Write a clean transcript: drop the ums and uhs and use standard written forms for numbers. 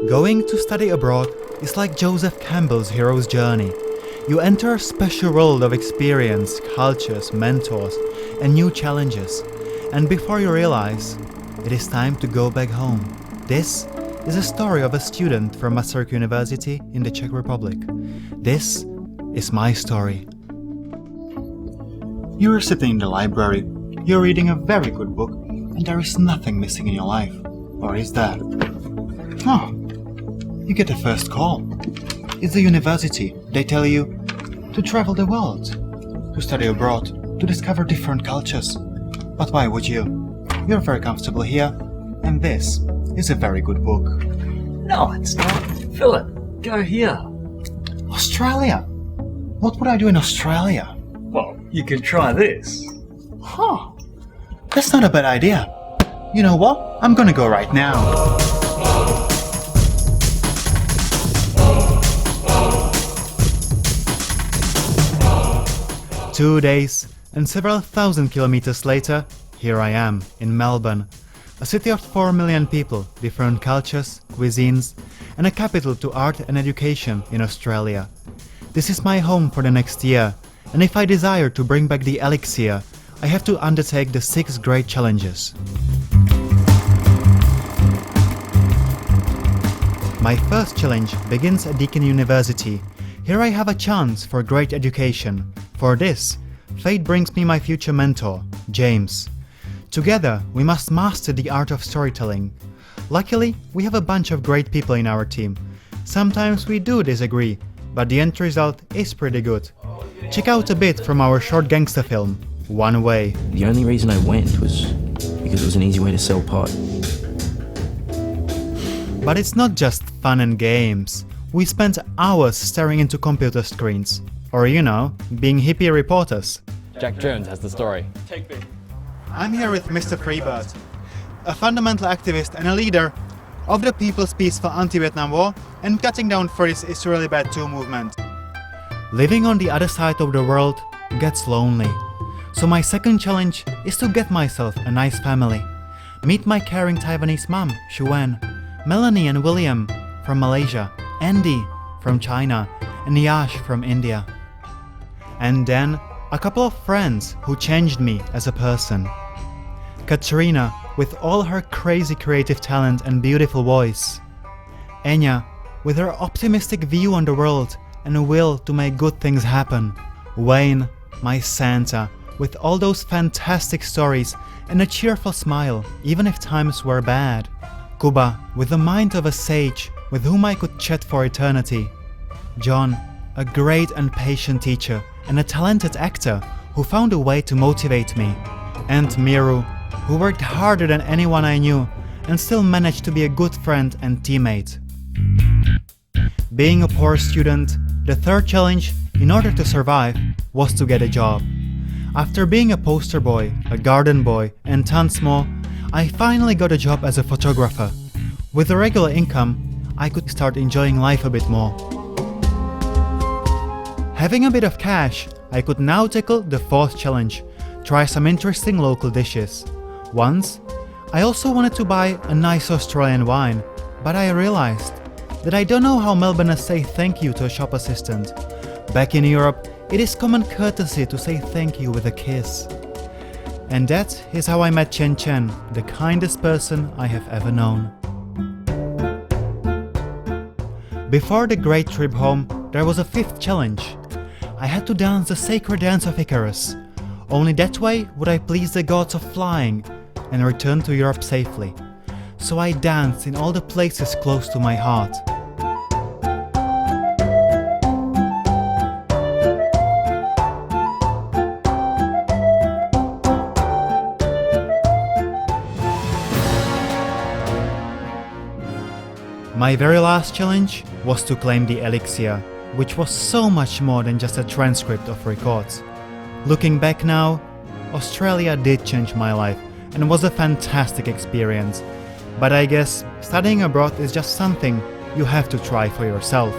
Going to study abroad is like Joseph Campbell's hero's journey. You enter a special world of experience, cultures, mentors, and new challenges. And before you realize, it is time to go back home. This is a story of a student from Masaryk University in the Czech Republic. This is my story. You are sitting in the library, you're reading a very good book, and there is nothing missing in your life. Or is that? Oh, you get a first call. It's the university. They tell you to travel the world, to study abroad, to discover different cultures. But why would you? You're very comfortable here, and this is a very good book. No, it's not. Philip, go here. Australia? What would I do in Australia? Well, you could try this. Huh. That's not a bad idea. You know what? I'm gonna go right now. 2 days and several thousand kilometers later, here I am in Melbourne, a city of 4 million people, different cultures, cuisines, and a capital to art and education in Australia. This is my home for the next year, and if I desire to bring back the elixir, I have to undertake the 6 great challenges. My first challenge begins at Deakin University. Here I have a chance for great education. For this, fate brings me my future mentor, James. Together, we must master the art of storytelling. Luckily, we have a bunch of great people in our team. Sometimes we do disagree, but the end result is pretty good. Check out a bit from our short gangster film, One Way. The only reason I went was because it was an easy way to sell pot. But it's not just fun and games. We spent hours staring into computer screens. Or, you know, being hippie reporters. Jack Jones has the story. I'm here with Mr. Freebird, a fundamental activist and a leader of the People's Peaceful Anti-Vietnam War and Cutting Down for This Is Really Bad Too movement. Living on the other side of the world gets lonely. So my second challenge is to get myself a nice family. Meet my caring Taiwanese mom, Xuan, Melanie and William from Malaysia, Andy from China, and Yash from India. And then a couple of friends who changed me as a person. Katrina with all her crazy creative talent and beautiful voice. Enya with her optimistic view on the world and a will to make good things happen. Wayne, my Santa, with all those fantastic stories and a cheerful smile, even if times were bad. Kuba with the mind of a sage with whom I could chat for eternity. John, a great and patient teacher and a talented actor who found a way to motivate me. And Miru, who worked harder than anyone I knew and still managed to be a good friend and teammate. Being a poor student, the third challenge, in order to survive, was to get a job. After being a poster boy, a garden boy, and tons more, I finally got a job as a photographer. With a regular income, I could start enjoying life a bit more. Having a bit of cash, I could now tackle the fourth challenge, try some interesting local dishes. Once, I also wanted to buy a nice Australian wine, but I realized that I don't know how Melbourners say thank you to a shop assistant. Back in Europe, it is common courtesy to say thank you with a kiss. And that is how I met Chen Chen, the kindest person I have ever known. Before the great trip home, there was a fifth challenge. I had to dance the sacred dance of Icarus. Only that way would I please the gods of flying and return to Europe safely. So I danced in all the places close to my heart. My very last challenge was to claim the elixir, which was so much more than just a transcript of records. Looking back now, Australia did change my life and was a fantastic experience. But I guess studying abroad is just something you have to try for yourself.